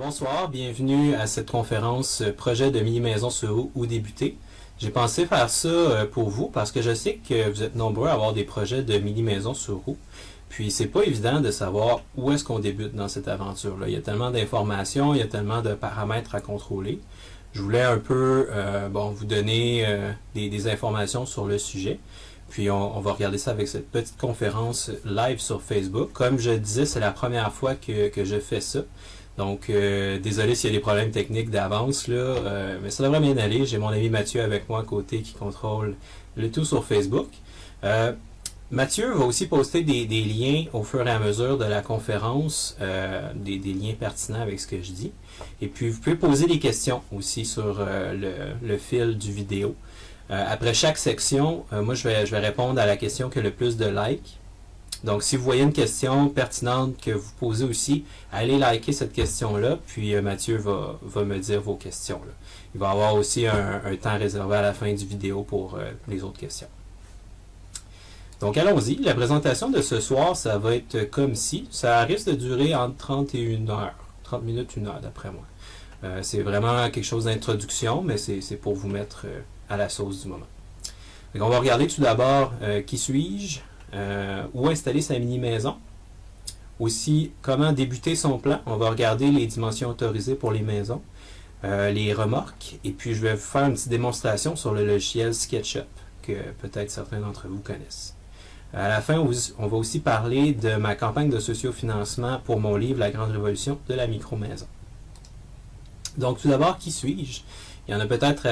Bonsoir, bienvenue à cette conférence projet de mini-maison sur roue ou débuter. J'ai pensé faire ça pour vous parce que je sais que vous êtes nombreux à avoir des projets de mini-maison sur roue. Puis c'est pas évident de savoir où est-ce qu'on débute dans cette aventure-là. Il y a tellement d'informations, il y a tellement de paramètres à contrôler. Je voulais un peu vous donner des informations sur le sujet. Puis on va regarder ça avec cette petite conférence live sur Facebook. Comme je disais, c'est la première fois que je fais ça. Donc, désolé s'il y a des problèmes techniques d'avance, là, mais ça devrait bien aller. J'ai mon ami Mathieu avec moi à côté qui contrôle le tout sur Facebook. Mathieu va aussi poster des liens au fur et à mesure de la conférence, des liens pertinents avec ce que je dis. Et puis, vous pouvez poser des questions aussi sur le fil du vidéo. Après chaque section, moi, je vais répondre à la question qui a le plus de likes. Donc, si vous voyez une question pertinente que vous posez aussi, allez liker cette question-là, puis Mathieu va me dire vos questions. Là. Il va y avoir aussi un temps réservé à la fin du vidéo pour les autres questions. Donc, allons-y. La présentation de ce soir, ça va être comme ci. Ça risque de durer entre 30 et 1 heure. 30 minutes, 1 heure, d'après moi. C'est vraiment quelque chose d'introduction, mais c'est pour vous mettre à la sauce du moment. Donc, on va regarder tout d'abord qui suis-je, où installer sa mini-maison. Aussi, comment débuter son plan. On va regarder les dimensions autorisées pour les maisons, les remorques, et puis je vais vous faire une petite démonstration sur le logiciel SketchUp, que peut-être certains d'entre vous connaissent. À la fin, on va aussi parler de ma campagne de sociofinancement pour mon livre La Grande Révolution de la micro-maison. Donc, tout d'abord, qui suis-je? Il y en a peut-être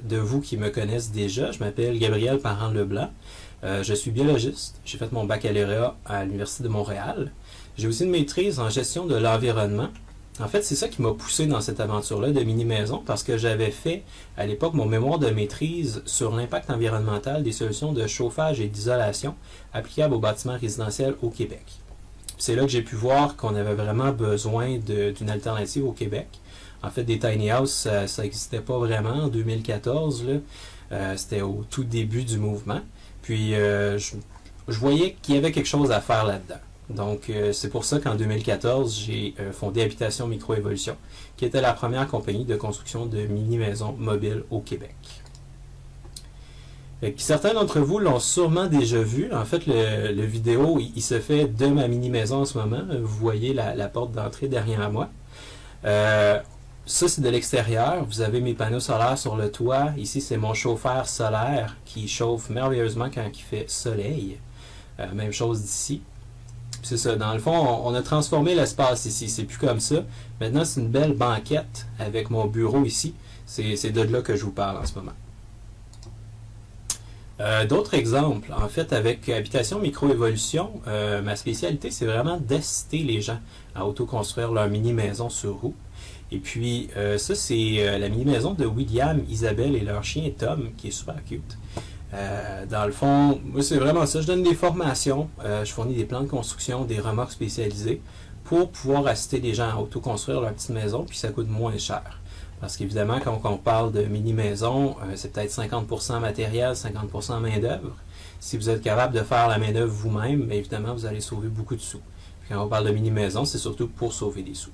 de vous qui me connaissent déjà. Je m'appelle Gabriel Parent-Leblanc. Je suis biologiste. J'ai fait mon baccalauréat à l'Université de Montréal. J'ai aussi une maîtrise en gestion de l'environnement. En fait, c'est ça qui m'a poussé dans cette aventure-là de mini-maison parce que j'avais fait à l'époque mon mémoire de maîtrise sur l'impact environnemental des solutions de chauffage et d'isolation applicables aux bâtiments résidentiels au Québec. C'est là que j'ai pu voir qu'on avait vraiment besoin d'une alternative au Québec. En fait, des tiny houses, ça n'existait pas vraiment en 2014. C'était au tout début du mouvement. Puis, je voyais qu'il y avait quelque chose à faire là-dedans. Donc, c'est pour ça qu'en 2014, j'ai fondé Habitation Microévolution, qui était la première compagnie de construction de mini-maisons mobiles au Québec. Certains d'entre vous l'ont sûrement déjà vu. En fait, le vidéo, il se fait de ma mini-maison en ce moment. Vous voyez la porte d'entrée derrière moi. Ça, c'est de l'extérieur. Vous avez mes panneaux solaires sur le toit. Ici, c'est mon chauffeur solaire qui chauffe merveilleusement quand il fait soleil. Même chose d'ici. C'est ça. Dans le fond, on a transformé l'espace ici. C'est plus comme ça. Maintenant, c'est une belle banquette avec mon bureau ici. C'est de là que je vous parle en ce moment. D'autres exemples. En fait, avec Habitation Microévolution, ma spécialité, c'est vraiment d'assister les gens à autoconstruire leur mini-maison sur roue. Et puis, ça, c'est la mini-maison de William, Isabelle et leur chien Tom, qui est super cute. Dans le fond, moi, c'est vraiment ça. Je donne des formations, je fournis des plans de construction, des remorques spécialisées pour pouvoir assister les gens à autoconstruire leur petite maison, puis ça coûte moins cher. Parce qu'évidemment, quand on parle de mini-maison, c'est peut-être 50% matériel, 50% main-d'œuvre. Si vous êtes capable de faire la main-d'œuvre vous-même, bien évidemment, vous allez sauver beaucoup de sous. Puis quand on parle de mini-maison, c'est surtout pour sauver des sous.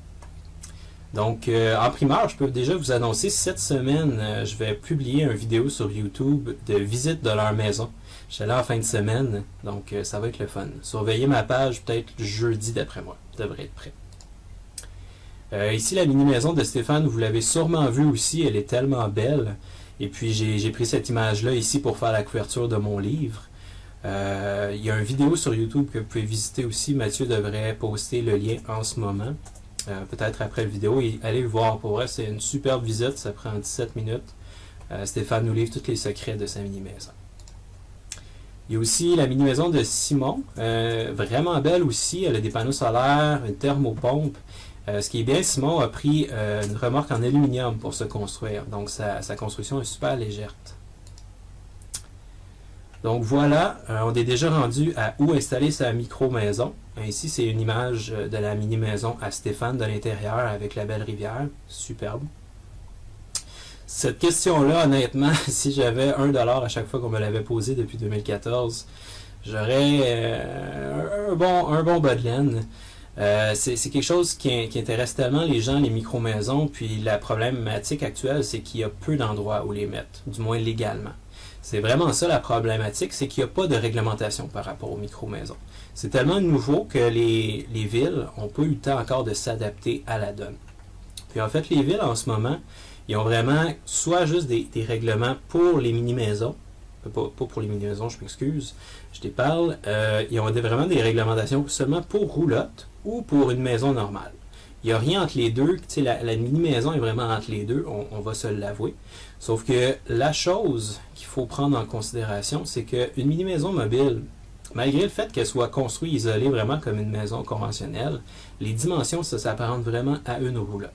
Donc, en primeur, je peux déjà vous annoncer, cette semaine, je vais publier une vidéo sur YouTube de visite de leur maison. Je suis là en fin de semaine, donc ça va être le fun. Surveillez ma page peut-être jeudi d'après moi. Ça devrait être prêt. Ici, la mini-maison de Stéphane, vous l'avez sûrement vue aussi, elle est tellement belle. Et puis, j'ai pris cette image-là ici pour faire la couverture de mon livre. Il y a une vidéo sur YouTube que vous pouvez visiter aussi. Mathieu devrait poster le lien en ce moment. Peut-être après la vidéo, et allez le voir. Pour vrai, c'est une superbe visite, ça prend 17 minutes. Stéphane nous livre tous les secrets de sa mini-maison. Il y a aussi la mini-maison de Simon, vraiment belle aussi. Elle a des panneaux solaires, une thermopompe. Ce qui est bien, Simon a pris une remorque en aluminium pour se construire, donc sa construction est super légère. Donc voilà, on est déjà rendu à où installer sa micro-maison. Ici, c'est une image de la mini-maison à Stéphane de l'intérieur avec la belle rivière. Superbe. Cette question-là, honnêtement, si j'avais $1 à chaque fois qu'on me l'avait posée depuis 2014, j'aurais un bon bas de laine. C'est quelque chose qui intéresse tellement les gens, les micro-maisons, puis la problématique actuelle, c'est qu'il y a peu d'endroits où les mettre, du moins légalement. C'est vraiment ça la problématique, c'est qu'il n'y a pas de réglementation par rapport aux micro-maisons. C'est tellement nouveau que les villes n'ont pas eu le temps encore de s'adapter à la donne. Puis en fait, les villes en ce moment, ils ont vraiment soit juste des règlements pour les mini-maisons, pas pour les mini-maisons, je m'excuse, je te parle, ils ont vraiment des réglementations seulement pour roulotte ou pour une maison normale. Il n'y a rien entre les deux. La mini-maison est vraiment entre les deux, on va se l'avouer. Sauf que la chose qu'il faut prendre en considération, c'est qu'une mini-maison mobile, malgré le fait qu'elle soit construite isolée vraiment comme une maison conventionnelle, les dimensions, ça s'apparente vraiment à une roulotte.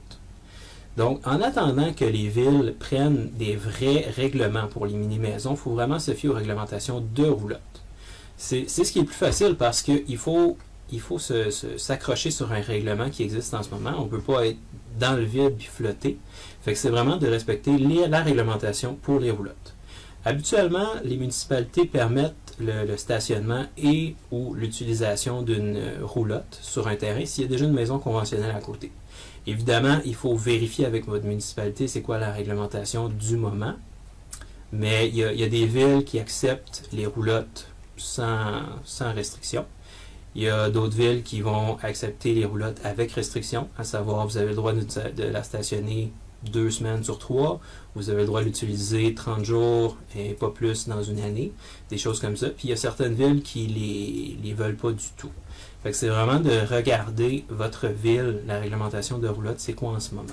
Donc, en attendant que les villes prennent des vrais règlements pour les mini-maisons, il faut vraiment se fier aux réglementations de roulotte. C'est ce qui est le plus facile parce qu'il faut s'accrocher sur un règlement qui existe en ce moment. On ne peut pas être dans le vide puis flotter. Fait que c'est vraiment de respecter la réglementation pour les roulottes. Habituellement, les municipalités permettent le stationnement et ou l'utilisation d'une roulotte sur un terrain s'il y a déjà une maison conventionnelle à côté. Évidemment, il faut vérifier avec votre municipalité c'est quoi la réglementation du moment, mais il y a des villes qui acceptent les roulottes sans restriction. Il y a d'autres villes qui vont accepter les roulottes avec restriction, à savoir vous avez le droit de la stationner 2 semaines sur 3, vous avez le droit de l'utiliser 30 jours et pas plus dans une année, des choses comme ça. Puis il y a certaines villes qui les veulent pas du tout. Fait que c'est vraiment de regarder votre ville, la réglementation de roulotte, c'est quoi en ce moment.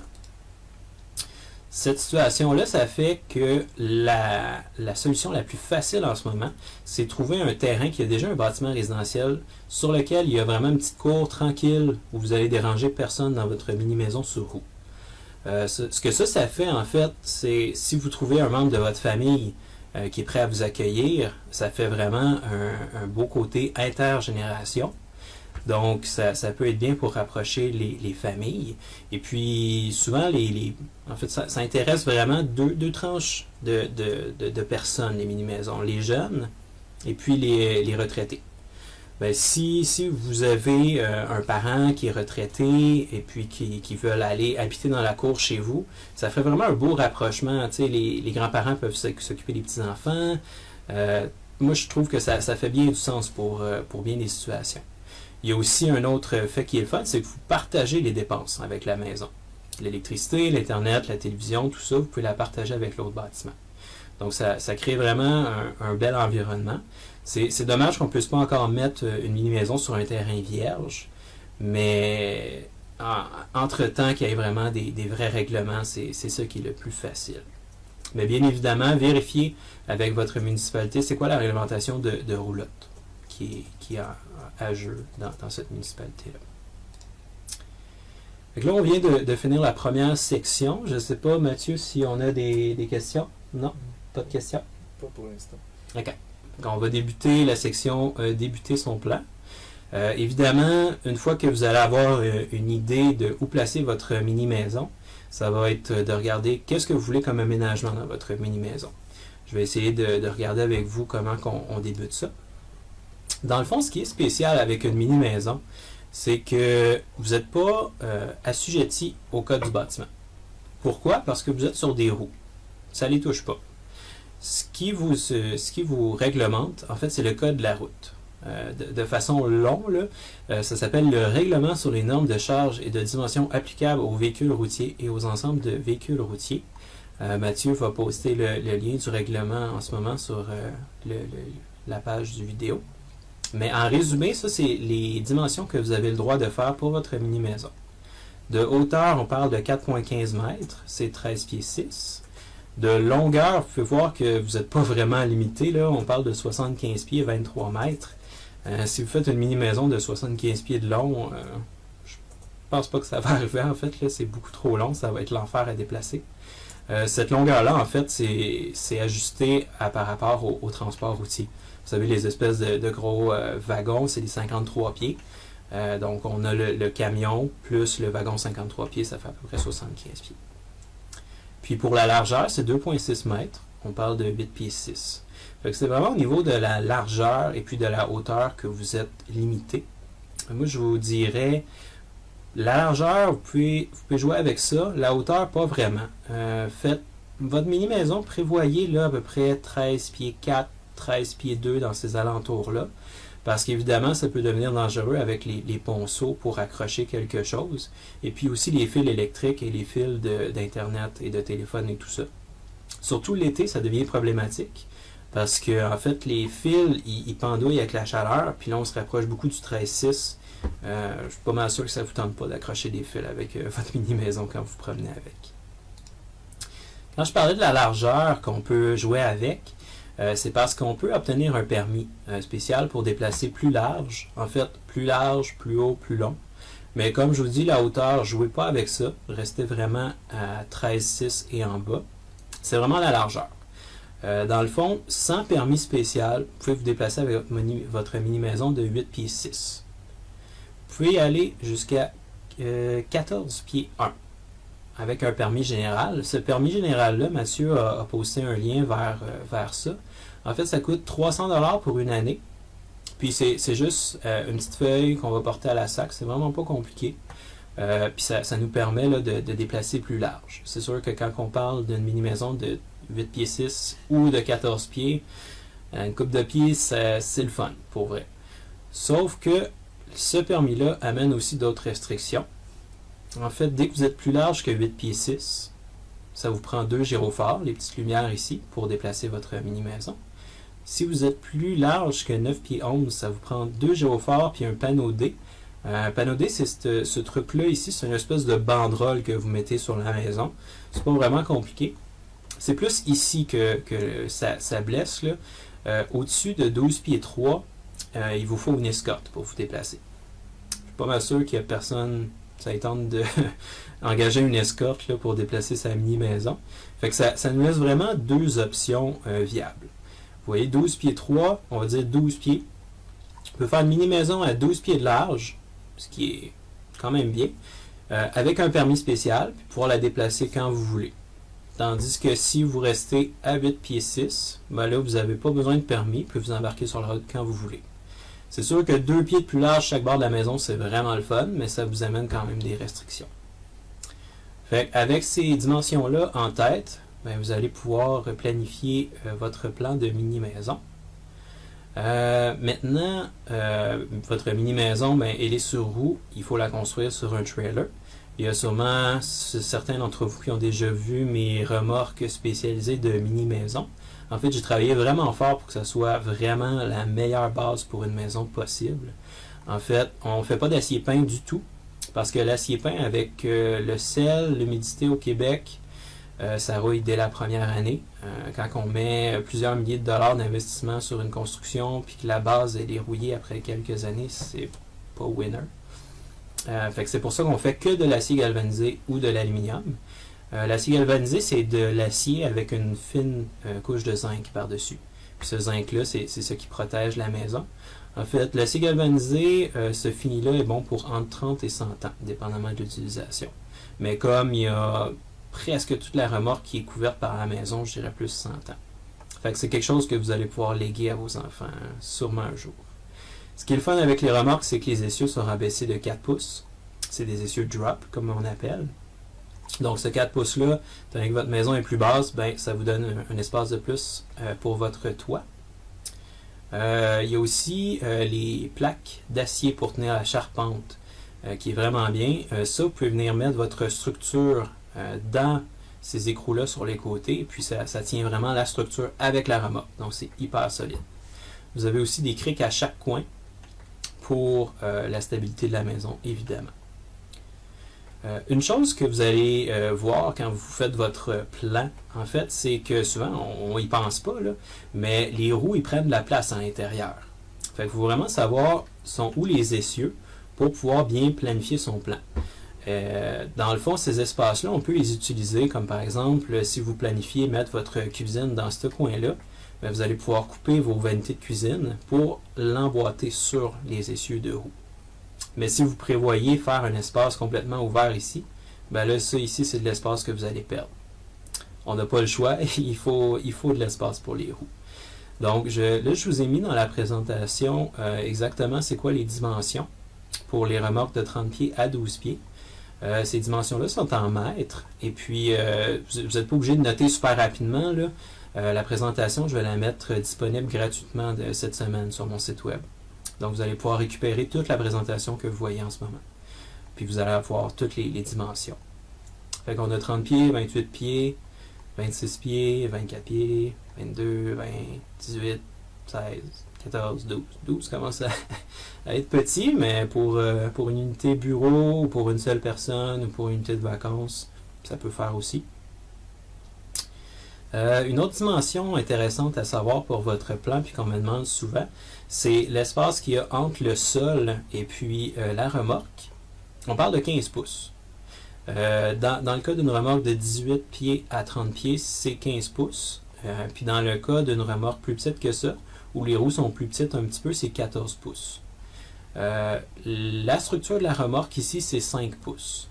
Cette situation-là, ça fait que la solution la plus facile en ce moment, c'est de trouver un terrain qui a déjà un bâtiment résidentiel sur lequel il y a vraiment une petite cour tranquille où vous allez déranger personne dans votre mini-maison sur roue. Ce que ça fait en fait, c'est si vous trouvez un membre de votre famille qui est prêt à vous accueillir, ça fait vraiment un beau côté intergénération. Donc, ça peut être bien pour rapprocher les familles. Et puis, souvent, en fait, ça intéresse vraiment deux tranches de personnes, les mini-maisons. Les jeunes et puis les retraités. Ben, si vous avez un parent qui est retraité et puis qui veut aller habiter dans la cour chez vous, ça fait vraiment un beau rapprochement. Tu sais, les grands-parents peuvent s'occuper des petits-enfants. Moi, je trouve que ça fait bien du sens pour bien des situations. Il y a aussi un autre fait qui est le fun, c'est que vous partagez les dépenses avec la maison. L'électricité, l'Internet, la télévision, tout ça, vous pouvez la partager avec l'autre bâtiment. Donc, ça crée vraiment un bel environnement. C'est dommage qu'on ne puisse pas encore mettre une mini-maison sur un terrain vierge, mais entre-temps qu'il y ait vraiment des vrais règlements, c'est ça qui est le plus facile. Mais bien évidemment, vérifiez avec votre municipalité c'est quoi la réglementation de roulotte qui est à jeu dans cette municipalité-là. Donc là, on vient de finir la première section. Je ne sais pas, Mathieu, si on a des questions. Non? Pas de questions? Pas pour l'instant. OK. Donc, on va débuter la section débuter son plan. Évidemment, une fois que vous allez avoir une idée de où placer votre mini-maison, ça va être de regarder qu'est-ce que vous voulez comme aménagement dans votre mini-maison. Je vais essayer de regarder avec vous comment on débute ça. Dans le fond, ce qui est spécial avec une mini-maison, c'est que vous n'êtes pas assujetti au code du bâtiment. Pourquoi? Parce que vous êtes sur des roues. Ça ne les touche pas. Ce qui vous réglemente, en fait, c'est le code de la route. De façon longue, ça s'appelle le règlement sur les normes de charge et de dimension applicables aux véhicules routiers et aux ensembles de véhicules routiers. Mathieu va poster le lien du règlement en ce moment sur la page du vidéo. Mais en résumé, ça, c'est les dimensions que vous avez le droit de faire pour votre mini-maison. De hauteur, on parle de 4,15 mètres, c'est 13 pieds 6. De longueur, vous pouvez voir que vous n'êtes pas vraiment limité. Là, on parle de 75 pieds, 23 mètres. Si vous faites une mini-maison de 75 pieds de long, je pense pas que ça va arriver. En fait, là, c'est beaucoup trop long. Ça va être l'enfer à déplacer. Cette longueur-là, en fait, c'est ajusté par rapport au transport routier. Vous savez, les espèces de gros wagons, c'est des 53 pieds. Donc, on a le camion plus le wagon 53 pieds, ça fait à peu près 75 pieds. Puis pour la largeur, c'est 2,6 mètres. On parle de 8 pieds 6. Fait que c'est vraiment au niveau de la largeur et puis de la hauteur que vous êtes limité. Moi, je vous dirais, la largeur, vous pouvez jouer avec ça. La hauteur, pas vraiment. Faites votre mini-maison, prévoyez là, à peu près 13 pieds 4, 13 pieds 2 dans ces alentours-là. Parce qu'évidemment, ça peut devenir dangereux avec les ponceaux pour accrocher quelque chose. Et puis aussi les fils électriques et les fils d'Internet et de téléphone et tout ça. Surtout l'été, ça devient problématique. Parce que en fait, les fils, ils pendouillent avec la chaleur. Puis là, on se rapproche beaucoup du 13,6. Je suis pas mal sûr que ça ne vous tente pas d'accrocher des fils avec votre mini-maison quand vous vous promenez avec. Quand je parlais de la largeur qu'on peut jouer avec, c'est parce qu'on peut obtenir un permis spécial pour déplacer plus large. En fait, plus large, plus haut, plus long. Mais comme je vous dis, la hauteur, jouez pas avec ça. Restez vraiment à 13,6 et en bas. C'est vraiment la largeur. Dans le fond, sans permis spécial, vous pouvez vous déplacer avec votre mini-maison de 8 pieds 6. Vous pouvez aller jusqu'à 14 pieds 1 avec un permis général. Ce permis général-là, Mathieu a posté un lien vers ça. En fait, ça coûte 300$ pour une année. Puis c'est juste une petite feuille qu'on va porter à la sac. C'est vraiment pas compliqué. Puis ça nous permet là, de déplacer plus large. C'est sûr que quand on parle d'une mini-maison de 8 pieds 6 ou de 14 pieds, une coupe de pieds, c'est le fun, pour vrai. Sauf que ce permis-là amène aussi d'autres restrictions. En fait, dès que vous êtes plus large que 8 pieds 6, ça vous prend 2 gyrophares, les petites lumières ici, pour déplacer votre mini-maison. Si vous êtes plus large que 9 pieds 11, ça vous prend 2 gyrophares puis un panneau D. Un panneau D, c'est ce truc-là ici, c'est une espèce de banderole que vous mettez sur la maison. C'est pas vraiment compliqué. C'est plus ici que ça blesse, là. Au-dessus de 12 pieds 3, il vous faut une escorte pour vous déplacer. Je suis pas mal sûr qu'il y a personne, ça tente d'engager une escorte là, pour déplacer sa mini-maison. Fait que ça nous laisse vraiment deux options viables. Vous voyez, 12 pieds 3, on va dire 12 pieds. On peut faire une mini-maison à 12 pieds de large, ce qui est quand même bien, avec un permis spécial, puis pouvoir la déplacer quand vous voulez. Tandis que si vous restez à 8 pieds 6, ben là, vous n'avez pas besoin de permis, puis vous embarquez sur la route quand vous voulez. C'est sûr que 2 pieds de plus large chaque bord de la maison, c'est vraiment le fun, mais ça vous amène quand même des restrictions. Fait avec ces dimensions-là en tête, ben vous allez pouvoir planifier votre plan de mini-maison. Maintenant, votre mini-maison, ben, elle est sur roue, il faut la construire sur un trailer. Il y a sûrement certains d'entre vous qui ont déjà vu mes remorques spécialisées de mini-maison. En fait, j'ai travaillé vraiment fort pour que ça soit vraiment la meilleure base pour une maison possible. En fait, on ne fait pas d'acier peint du tout, parce que l'acier peint avec le sel, l'humidité au Québec, ça rouille dès la première année. Quand on met plusieurs milliers de dollars d'investissement sur une construction, puis que la base elle est rouillée après quelques années, c'est pas winner. Fait que c'est pour ça qu'on fait que de l'acier galvanisé ou de l'aluminium. L'acier galvanisé, c'est de l'acier avec une fine couche de zinc par-dessus. Puis ce zinc-là, c'est ce qui protège la maison. En fait, l'acier galvanisé, ce fini-là est bon pour entre 30 et 100 ans, dépendamment de l'utilisation. Mais comme il y a presque toute la remorque qui est couverte par la maison, je dirais plus 100 ans. Fait que c'est quelque chose que vous allez pouvoir léguer à vos enfants, sûrement un jour. Ce qui est le fun avec les remorques, c'est que les essieux sont rabaissés de 4 pouces. C'est des essieux drop, comme on appelle. Donc ce 4 pouces-là, tandis que votre maison est plus basse, ben, ça vous donne un espace de plus pour votre toit. Il y a aussi les plaques d'acier pour tenir la charpente, qui est vraiment bien. Ça, vous pouvez venir mettre votre structure dans ces écrous-là sur les côtés, puis ça tient vraiment la structure avec la remorque. Donc c'est hyper solide. Vous avez aussi des criques à chaque coin pour la stabilité de la maison, évidemment. Une chose que vous allez voir quand vous faites votre plan, en fait, c'est que souvent, on n'y pense pas, là, mais les roues, ils prennent de la place à l'intérieur. Fait qu'il faut vraiment savoir sont où les essieux pour pouvoir bien planifier son plan. Dans le fond, ces espaces-là, on peut les utiliser, comme par exemple, si vous planifiez mettre votre cuisine dans ce coin-là, bien, vous allez pouvoir couper vos vanités de cuisine pour l'emboîter sur les essieux de roue. Mais si vous prévoyez faire un espace complètement ouvert ici, ben là, ça ici, c'est de l'espace que vous allez perdre. On n'a pas le choix, il faut de l'espace pour les roues. Donc, là, je vous ai mis dans la présentation exactement c'est quoi les dimensions. pour les remorques de 30 pieds à 12 pieds. Ces dimensions-là sont en mètres. Et puis, vous n'êtes pas obligé de noter super rapidement, là. La présentation, je vais la mettre disponible gratuitement cette semaine sur mon site web. Donc, vous allez pouvoir récupérer toute la présentation que vous voyez en ce moment. Puis, vous allez avoir toutes les dimensions. Fait qu'on a 30 pieds, 28 pieds, 26 pieds, 24 pieds, 22, 20, 18, 16, 14, 12. 12 commence à être petit, mais pour une unité bureau, ou pour une seule personne, ou pour une unité de vacances, ça peut faire aussi. Une autre dimension intéressante à savoir pour votre plan, puis qu'on me demande souvent, c'est l'espace qu'il y a entre le sol et puis la remorque. On parle de 15 pouces. Dans le cas d'une remorque de 18 pieds à 30 pieds, c'est 15 pouces. Puis dans le cas d'une remorque plus petite que ça, où les roues sont plus petites un petit peu, c'est 14 pouces. La structure de la remorque ici, c'est 5 pouces.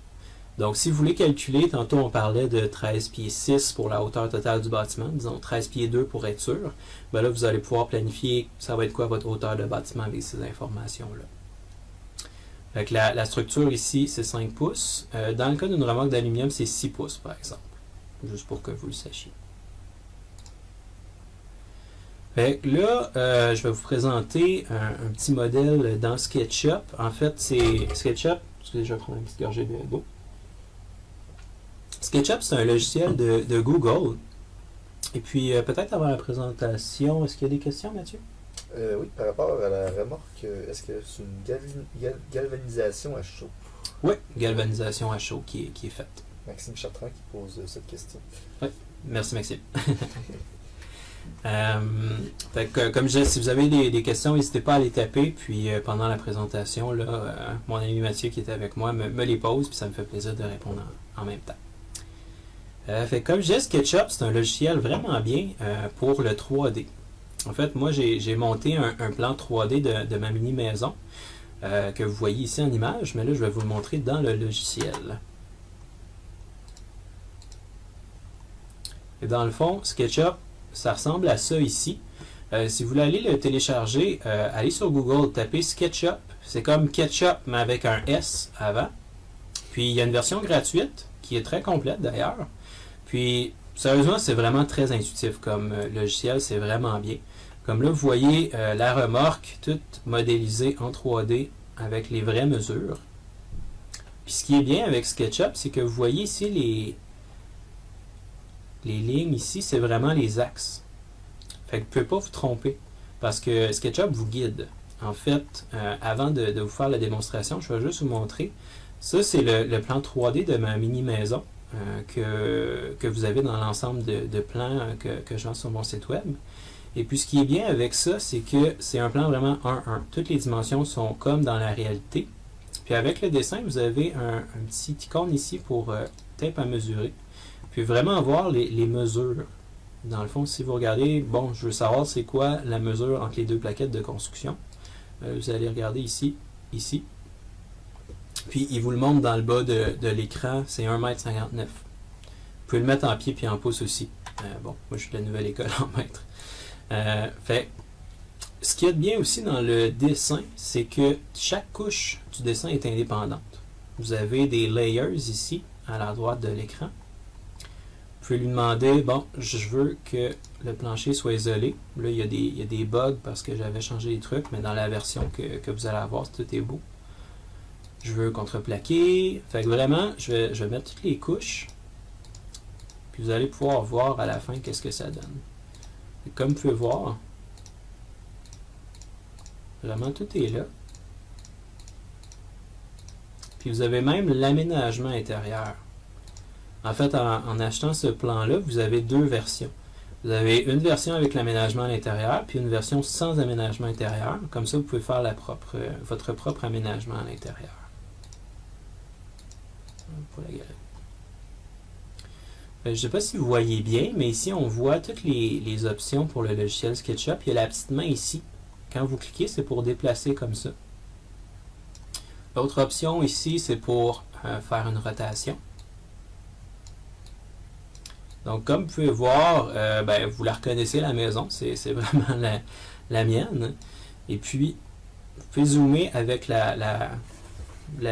Donc, si vous voulez calculer, tantôt on parlait de 13 pieds 6 pour la hauteur totale du bâtiment, disons 13 pieds 2 pour être sûr, ben là, vous allez pouvoir planifier ça va être quoi votre hauteur de bâtiment avec ces informations-là. Fait que la structure ici, c'est 5 pouces. Dans le cas d'une remorque d'aluminium, c'est 6 pouces, par exemple. Juste pour que vous le sachiez. Fait que là, je vais vous présenter un petit modèle dans SketchUp. En fait, c'est SketchUp. Excusez, je vais prendre une petite gorgée d'eau. SketchUp, c'est un logiciel de Google. Et puis, peut-être avant la présentation, est-ce qu'il y a des questions, Mathieu? Oui, par rapport à la remorque, est-ce que c'est une galvanisation à chaud? Oui, galvanisation à chaud qui est faite. Maxime Chartrand qui pose cette question. Oui, merci Maxime. Fait que, comme je disais, si vous avez des questions, n'hésitez pas à les taper. Puis pendant la présentation, là, mon ami Mathieu qui était avec moi me les pose, puis ça me fait plaisir de répondre en même temps. Fait que, comme je disais, SketchUp, c'est un logiciel vraiment bien pour le 3D. En fait, moi, j'ai monté un plan 3D de ma mini-maison que vous voyez ici en image, mais là, je vais vous le montrer dans le logiciel. Et dans le fond, SketchUp, ça ressemble à ça ici. Si vous voulez aller le télécharger, allez sur Google, tapez SketchUp. C'est comme Ketchup, mais avec un S avant. Puis, il y a une version gratuite qui est très complète d'ailleurs. Puis, sérieusement, c'est vraiment très intuitif comme logiciel, c'est vraiment bien. Comme là, vous voyez la remorque toute modélisée en 3D avec les vraies mesures. Puis, ce qui est bien avec SketchUp, c'est que vous voyez ici les lignes ici, c'est vraiment les axes. Fait que vous ne pouvez pas vous tromper parce que SketchUp vous guide. En fait, avant de vous faire la démonstration, je vais juste vous montrer. Ça, c'est le plan 3D de ma mini-maison que vous avez dans l'ensemble de plans que je lance sur mon site web. Et puis, ce qui est bien avec ça, c'est que c'est un plan vraiment 1-1. Toutes les dimensions sont comme dans la réalité. Puis, avec le dessin, vous avez un petit icône ici pour tape à mesurer. Puis, vraiment voir les mesures. Dans le fond, si vous regardez, bon, je veux savoir c'est quoi la mesure entre les deux plaquettes de construction. Vous allez regarder ici, ici. Puis, il vous le montre dans le bas de l'écran, c'est 1,59 m. Vous pouvez le mettre en pieds puis en pouces aussi. Bon, moi, je suis de la nouvelle école en mètres. Fait, ce qu'il y a de bien aussi dans le dessin, c'est que chaque couche du dessin est indépendante. Vous avez des layers ici, à la droite de l'écran. Vous pouvez lui demander, bon, je veux que le plancher soit isolé. Là, il y a des bugs parce que j'avais changé les trucs, mais dans la version que vous allez avoir, tout est beau. Je veux contreplaquer. Fait que vraiment, je vais mettre toutes les couches. Puis vous allez pouvoir voir à la fin qu'est-ce que ça donne. Et comme vous pouvez voir, vraiment tout est là. Puis vous avez même l'aménagement intérieur. En fait, en achetant ce plan-là, vous avez deux versions. Vous avez une version avec l'aménagement à l'intérieur, puis une version sans aménagement intérieur. Comme ça, vous pouvez faire votre propre aménagement à l'intérieur. Pour la galerie. Je ne sais pas si vous voyez bien, mais ici, on voit toutes les options pour le logiciel SketchUp. Il y a la petite main ici. Quand vous cliquez, c'est pour déplacer comme ça. L'autre option ici, c'est pour faire une rotation. Donc, comme vous pouvez voir, vous la reconnaissez, la maison. C'est vraiment la mienne. Et puis, vous pouvez zoomer avec la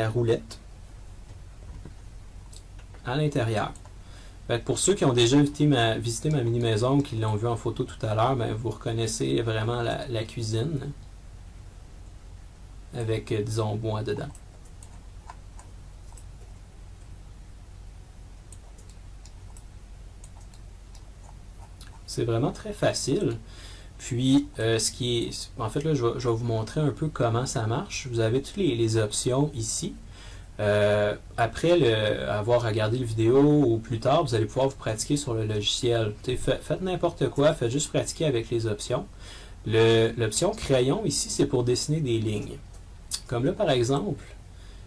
roulette à l'intérieur. Pour ceux qui ont déjà visité ma mini-maison ou qui l'ont vu en photo tout à l'heure, ben, vous reconnaissez vraiment la cuisine avec, disons, bois dedans. C'est vraiment très facile. Puis, en fait, là, je vais vous montrer un peu comment ça marche. Vous avez toutes les options ici. Après avoir regardé la vidéo ou plus tard, vous allez pouvoir vous pratiquer sur le logiciel. Faites n'importe quoi, faites juste pratiquer avec les options. L'option crayon ici, c'est pour dessiner des lignes. Comme là, par exemple,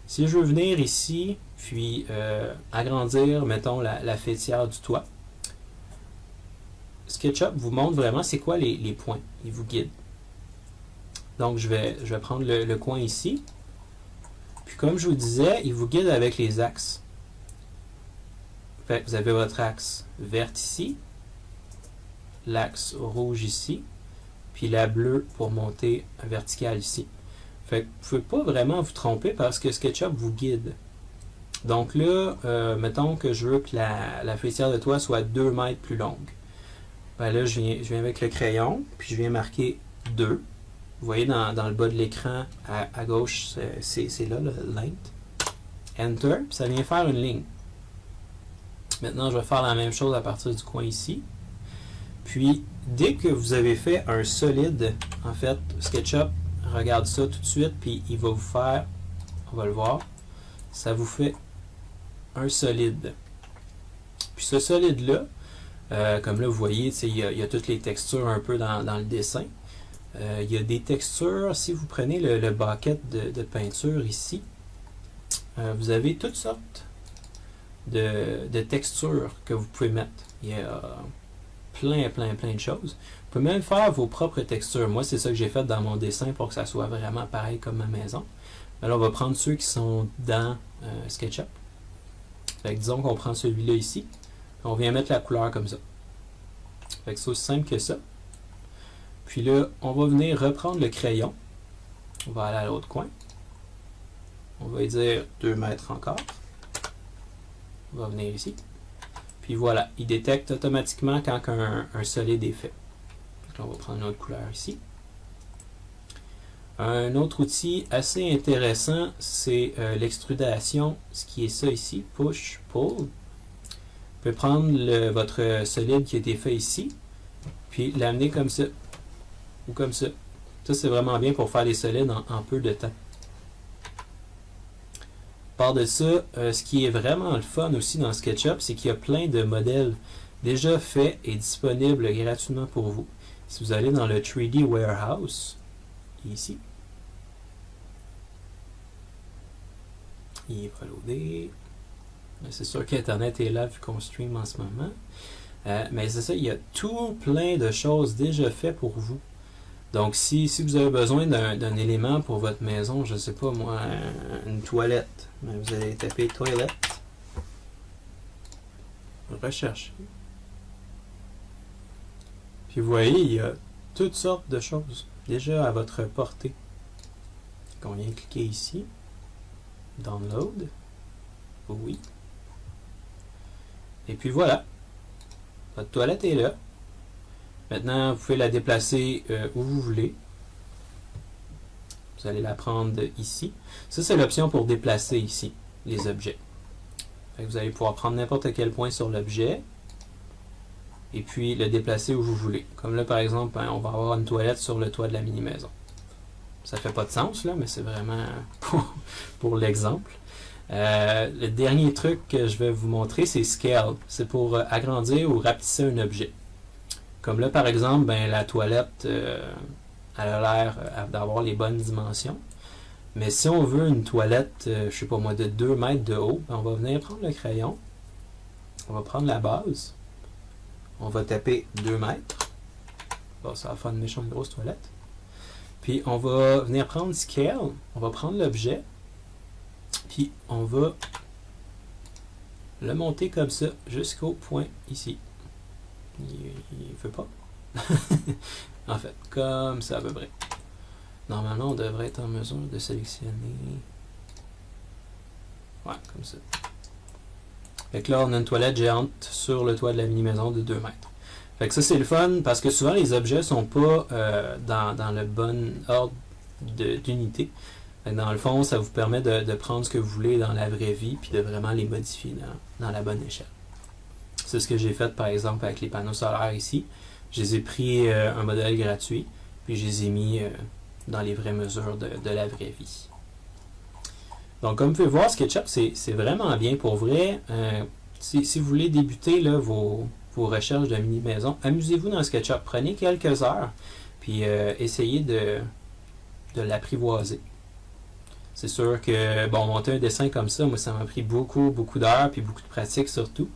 si je veux venir ici, puis agrandir, mettons, la fêtière du toit, SketchUp vous montre vraiment c'est quoi les points. Il vous guide. Donc, je vais prendre le coin ici. Puis, comme je vous disais, il vous guide avec les axes. Fait que vous avez votre axe vert ici, l'axe rouge ici, puis la bleue pour monter verticale ici. Fait que vous ne pouvez pas vraiment vous tromper parce que SketchUp vous guide. Donc là, mettons que je veux que la fêtière de toit soit 2 mètres plus longue. Ben là, je viens avec le crayon, puis je viens marquer 2. Vous voyez dans le bas de l'écran, à gauche, c'est là, le length. Enter, puis ça vient faire une ligne. Maintenant, je vais faire la même chose à partir du coin ici. Puis, dès que vous avez fait un solide, en fait, SketchUp regarde ça tout de suite, puis il va vous faire, on va le voir, ça vous fait un solide. Puis ce solide-là, comme là, vous voyez, il y a toutes les textures un peu dans le dessin. Il y a des textures, si vous prenez le bucket de peinture ici, vous avez toutes sortes de textures que vous pouvez mettre. Il y a plein de choses. Vous pouvez même faire vos propres textures. Moi, c'est ça que j'ai fait dans mon dessin pour que ça soit vraiment pareil comme ma maison. Alors, on va prendre ceux qui sont dans SketchUp. Fait que disons qu'on prend celui-là ici. On vient mettre la couleur comme ça. Fait que c'est aussi simple que ça. Puis là, on va venir reprendre le crayon. On va aller à l'autre coin. On va dire 2 mètres encore. On va venir ici. Puis voilà, il détecte automatiquement quand un solide est fait. Donc là, on va prendre une autre couleur ici. Un autre outil assez intéressant, c'est l'extrudation, ce qui est ça ici, push, pull. Vous pouvez prendre votre solide qui a été fait ici, puis l'amener comme ça, ou comme ça. Ça, c'est vraiment bien pour faire les solides en peu de temps. À part de ça, ce qui est vraiment le fun aussi dans SketchUp, c'est qu'il y a plein de modèles déjà faits et disponibles gratuitement pour vous. Si vous allez dans le 3D Warehouse, ici, il va loader. C'est sûr qu'Internet est là vu qu'on stream en ce moment. Mais c'est ça, il y a tout plein de choses déjà faites pour vous. Donc, si vous avez besoin d'un élément pour votre maison, je ne sais pas moi, une toilette, mais vous allez taper toilette, rechercher. Puis vous voyez, il y a toutes sortes de choses déjà à votre portée. Donc, on vient cliquer ici, download, oui. Et puis voilà, votre toilette est là. Maintenant, vous pouvez la déplacer où vous voulez. Vous allez la prendre ici. Ça, c'est l'option pour déplacer ici les objets. Fait que vous allez pouvoir prendre n'importe quel point sur l'objet et puis le déplacer où vous voulez. Comme là, par exemple, on va avoir une toilette sur le toit de la mini-maison. Ça fait pas de sens, là, mais c'est vraiment pour l'exemple. Le dernier truc que je vais vous montrer, c'est Scale. C'est pour agrandir ou rapetisser un objet. Comme là, par exemple, la toilette, elle a l'air d'avoir les bonnes dimensions. Mais si on veut une toilette, je sais pas moi, de 2 mètres de haut, on va venir prendre le crayon. On va prendre la base. On va taper 2 mètres. Bon, ça va faire une méchante grosse toilette. Puis on va venir prendre Scale. On va prendre l'objet. Puis on va le monter comme ça jusqu'au point ici. Il ne veut pas. En fait, comme ça à peu près. Normalement, on devrait être en mesure de sélectionner... Ouais, comme ça. Fait que là, on a une toilette géante sur le toit de la mini-maison de 2 mètres. Fait que ça, c'est le fun parce que souvent, les objets sont pas dans le bon ordre d'unité. Dans le fond, ça vous permet de prendre ce que vous voulez dans la vraie vie puis de vraiment les modifier dans la bonne échelle. C'est ce que j'ai fait, par exemple, avec les panneaux solaires ici. Je les ai pris un modèle gratuit puis je les ai mis dans les vraies mesures de la vraie vie. Donc, comme vous pouvez voir, SketchUp, c'est vraiment bien pour vrai. Si vous voulez débuter là, vos recherches de mini-maison, amusez-vous dans SketchUp. Prenez quelques heures, puis essayez de l'apprivoiser. C'est sûr que, bon, monter un dessin comme ça, moi, ça m'a pris beaucoup d'heures, puis beaucoup de pratique surtout.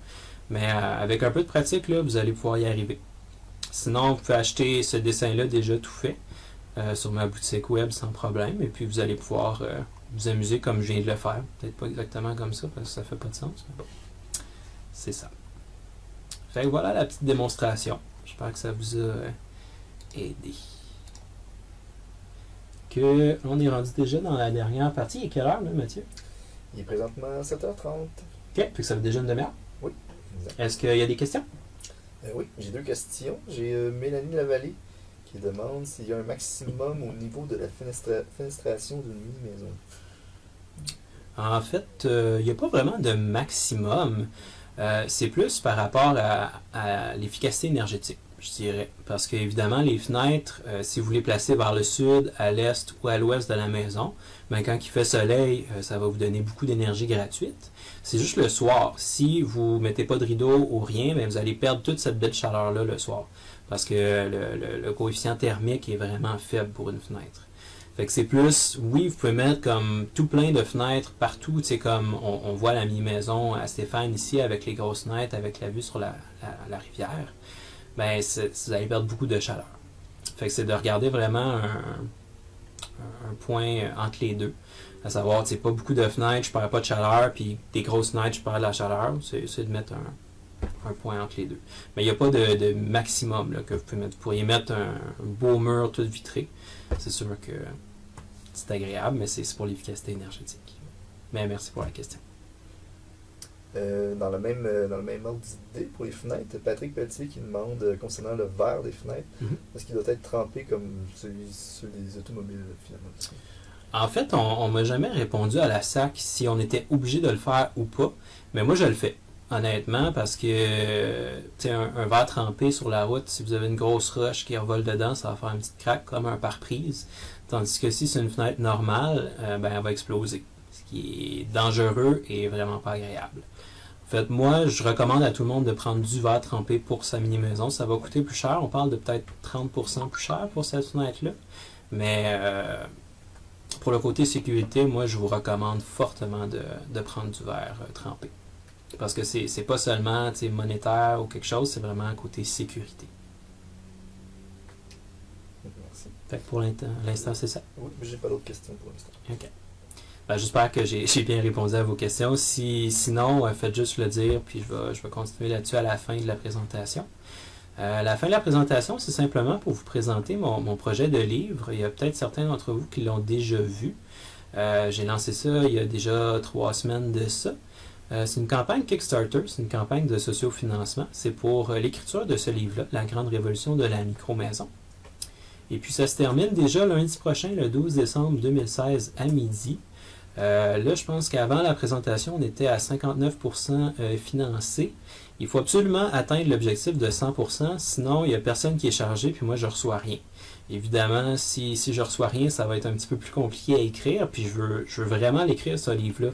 Mais avec un peu de pratique, là, vous allez pouvoir y arriver. Sinon, vous pouvez acheter ce dessin-là déjà tout fait sur ma boutique web sans problème, et puis vous allez pouvoir... vous amuser comme je viens de le faire. Peut-être pas exactement comme ça, parce que ça fait pas de sens. Mais bon, c'est ça. Fait que voilà la petite démonstration. J'espère que ça vous a aidé. On est rendu déjà dans la dernière partie. Il est quelle heure, là, Mathieu? Il est présentement 7h30. OK, puis que ça fait déjà une demi-heure. Oui, exact. Est-ce qu'il y a des questions? Oui, j'ai 2 questions. J'ai Mélanie Lavallée qui demande s'il y a un maximum au niveau de la fenestration d'une mini-maison. En fait, il n'y a pas vraiment de maximum. C'est plus par rapport à l'efficacité énergétique, je dirais. Parce qu'évidemment, les fenêtres, si vous les placez vers le sud, à l'est ou à l'ouest de la maison, ben, quand il fait soleil, ça va vous donner beaucoup d'énergie gratuite. C'est juste le soir. Si vous ne mettez pas de rideau ou rien, ben, vous allez perdre toute cette belle chaleur-là le soir. Parce que le coefficient thermique est vraiment faible pour une fenêtre. Fait que c'est plus, oui, vous pouvez mettre comme tout plein de fenêtres partout, tu sais, comme on voit la mini-maison à Stéphane ici avec les grosses fenêtres, avec la vue sur la rivière, ben vous allez perdre beaucoup de chaleur. Fait que c'est de regarder vraiment un point entre les deux. À savoir, tu sais, pas beaucoup de fenêtres, je perds pas de chaleur, puis des grosses fenêtres, je perds de la chaleur. C'est de mettre un point entre les deux. Mais il n'y a pas de maximum là, que vous pouvez mettre. Vous pourriez mettre un beau mur tout vitré. C'est sûr que c'est agréable, mais c'est pour l'efficacité énergétique. Mais merci pour la question. Dans le même ordre d'idée, pour les fenêtres, Patrick Pelletier qui demande concernant le verre des fenêtres, est-ce qu'il doit être trempé comme ceux des automobiles, finalement? En fait, on m'a jamais répondu à la SAC si on était obligé de le faire ou pas, mais moi je le fais. Honnêtement, parce que un verre trempé sur la route, si vous avez une grosse roche qui revole dedans, ça va faire une petite craque comme un pare-brise. Tandis que si c'est une fenêtre normale, ben, elle va exploser. Ce qui est dangereux et vraiment pas agréable. En fait, moi, je recommande à tout le monde de prendre du verre trempé pour sa mini-maison. Ça va coûter plus cher. On parle de peut-être 30% plus cher pour cette fenêtre-là. Mais pour le côté sécurité, moi, je vous recommande fortement de prendre du verre trempé. Parce que c'est pas seulement monétaire ou quelque chose, c'est vraiment côté sécurité. Merci. Fait que pour l'instant, c'est ça. Oui, mais j'ai pas d'autres questions pour l'instant. OK. Ben, j'espère que j'ai bien répondu à vos questions. Sinon, faites juste le dire, puis je vais continuer là-dessus à la fin de la présentation. La fin de la présentation, c'est simplement pour vous présenter mon projet de livre. Il y a peut-être certains d'entre vous qui l'ont déjà vu. J'ai lancé ça il y a déjà 3 semaines de ça. C'est une campagne Kickstarter, c'est une campagne de sociofinancement. C'est pour l'écriture de ce livre-là, La Grande Révolution de la micro-maison. Et puis ça se termine déjà lundi prochain, le 12 décembre 2016 à midi. Là, je pense qu'avant la présentation, on était à 59% financé. Il faut absolument atteindre l'objectif de 100%, sinon il n'y a personne qui est chargé, puis moi je ne reçois rien. Évidemment, si je ne reçois rien, ça va être un petit peu plus compliqué à écrire, puis je veux vraiment l'écrire, ce livre-là.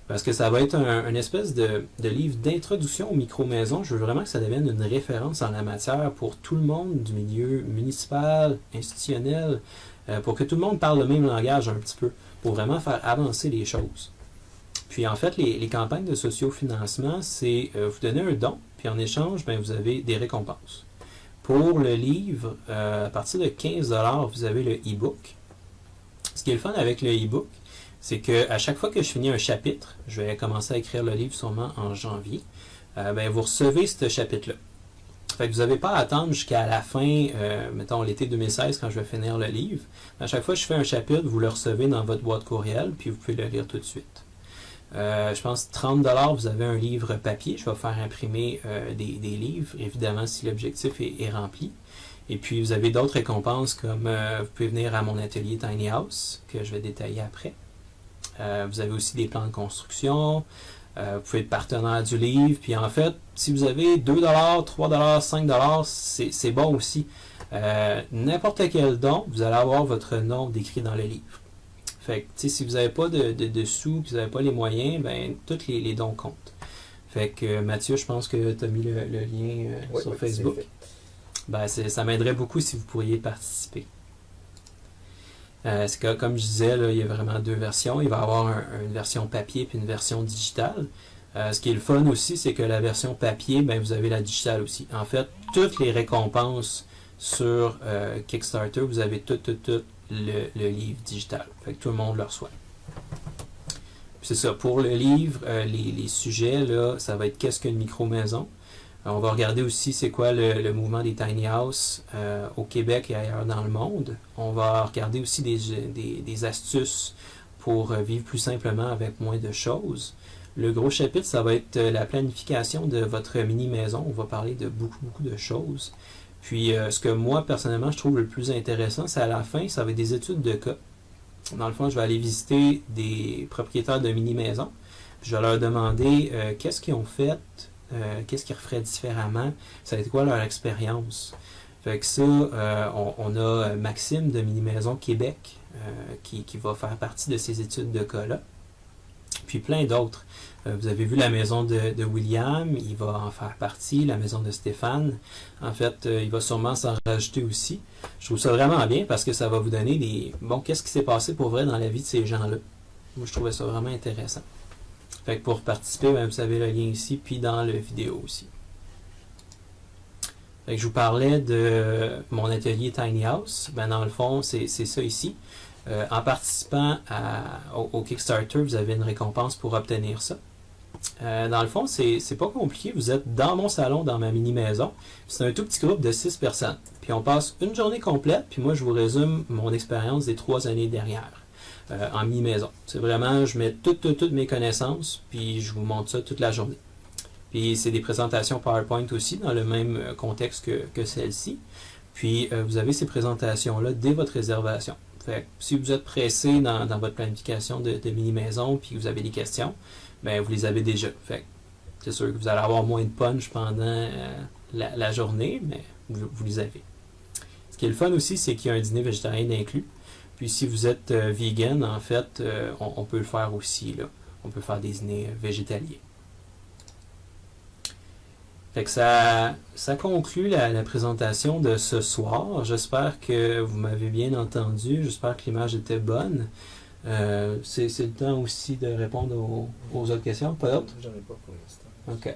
Parce que ça va être une espèce de livre d'introduction aux micro-maisons. Je veux vraiment que ça devienne une référence en la matière pour tout le monde du milieu municipal, institutionnel, pour que tout le monde parle le même langage un petit peu, pour vraiment faire avancer les choses. Puis en fait, les campagnes de sociofinancement, c'est vous donnez un don, puis en échange, ben, vous avez des récompenses. Pour le livre, à partir de 15$, vous avez le e-book. Ce qui est le fun avec le e-book, c'est qu'à chaque fois que je finis un chapitre, je vais commencer à écrire le livre sûrement en janvier, ben, vous recevez ce chapitre-là. Fait que vous n'avez pas à attendre jusqu'à la fin, mettons l'été 2016, quand je vais finir le livre. À chaque fois que je fais un chapitre, vous le recevez dans votre boîte courriel, puis vous pouvez le lire tout de suite. Je pense 30$, vous avez un livre papier. Je vais faire imprimer des livres, évidemment, si l'objectif est rempli. Et puis, vous avez d'autres récompenses, comme vous pouvez venir à mon atelier Tiny House, que je vais détailler après. Vous avez aussi des plans de construction. Vous pouvez être partenaire du livre. Puis en fait, si vous avez 2$, 3$, 5$, c'est bon aussi. N'importe quel don, vous allez avoir votre nom décrit dans le livre. Fait que si vous n'avez pas de sous, vous n'avez pas les moyens, ben tous les dons comptent. Fait que Mathieu, je pense que tu as mis le lien sur Facebook. Ben, ça m'aiderait beaucoup si vous pourriez participer. C'est que, comme je disais, là, il y a vraiment deux versions. Il va y avoir une version papier et une version digitale. Ce qui est le fun aussi, c'est que la version papier, ben, vous avez la digitale aussi. En fait, toutes les récompenses sur Kickstarter, vous avez tout le livre digital. Fait que tout le monde le reçoit. C'est ça. Pour le livre, les sujets, là, ça va être qu'est-ce qu'une micro-maison. On va regarder aussi c'est quoi le mouvement des tiny house au Québec et ailleurs dans le monde. On va regarder aussi des astuces pour vivre plus simplement avec moins de choses. Le gros chapitre, ça va être la planification de votre mini-maison. On va parler de beaucoup de choses. Puis ce que moi, personnellement, je trouve le plus intéressant, c'est à la fin, ça va être des études de cas. Dans le fond, je vais aller visiter des propriétaires de mini-maisons. Je vais leur demander qu'est-ce qu'ils ont fait, qu'est-ce qu'ils referaient différemment, ça va être quoi leur expérience. Fait que ça, on a Maxime de Mini-Maison Québec qui va faire partie de ces études de cas-là. Puis plein d'autres. Vous avez vu la maison de William, il va en faire partie, la maison de Stéphane. En fait, il va sûrement s'en rajouter aussi. Je trouve ça vraiment bien parce que ça va vous donner des... Bon, qu'est-ce qui s'est passé pour vrai dans la vie de ces gens-là? Moi, je trouvais ça vraiment intéressant. Fait que pour participer, ben, vous avez le lien ici, puis dans la vidéo aussi. Fait que je vous parlais de mon atelier Tiny House. Ben, dans le fond, c'est ça ici. En participant au Kickstarter, vous avez une récompense pour obtenir ça. Dans le fond, c'est pas compliqué. Vous êtes dans mon salon, dans ma mini-maison. C'est un tout petit groupe de 6 personnes. Puis on passe une journée complète, puis moi, je vous résume mon expérience des 3 années derrière. En mini-maison. C'est vraiment, je mets toutes mes connaissances, puis je vous montre ça toute la journée. Puis c'est des présentations PowerPoint aussi, dans le même contexte que celle-ci. Puis vous avez ces présentations-là dès votre réservation. Fait que si vous êtes pressé dans votre planification de mini-maison, puis vous avez des questions, ben vous les avez déjà. Fait que c'est sûr que vous allez avoir moins de punch pendant la journée, mais vous les avez. Ce qui est le fun aussi, c'est qu'il y a un dîner végétarien inclus. Puis si vous êtes vegan, en fait, on peut le faire aussi, là. On peut faire des dîners végétaliens. Fait que ça conclut la présentation de ce soir. J'espère que vous m'avez bien entendu. J'espère que l'image était bonne. C'est le temps aussi de répondre aux autres questions. Pas d'autres? J'en ai pas pour l'instant. OK.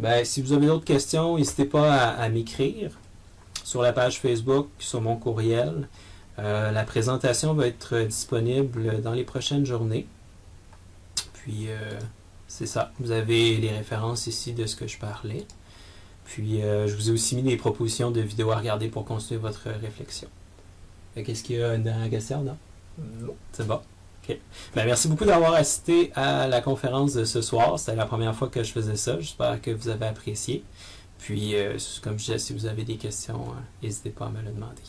Ben, si vous avez d'autres questions, n'hésitez pas à m'écrire sur la page Facebook, sur mon courriel. La présentation va être disponible dans les prochaines journées. Puis, c'est ça. Vous avez les références ici de ce que je parlais. Puis, je vous ai aussi mis des propositions de vidéos à regarder pour continuer votre réflexion. Qu'est-ce qu'il y a dans la question, non? Non. C'est bon. OK. Ben, merci beaucoup d'avoir assisté à la conférence de ce soir. C'était la première fois que je faisais ça. J'espère que vous avez apprécié. Puis, comme je disais, si vous avez des questions, n'hésitez pas à me le demander.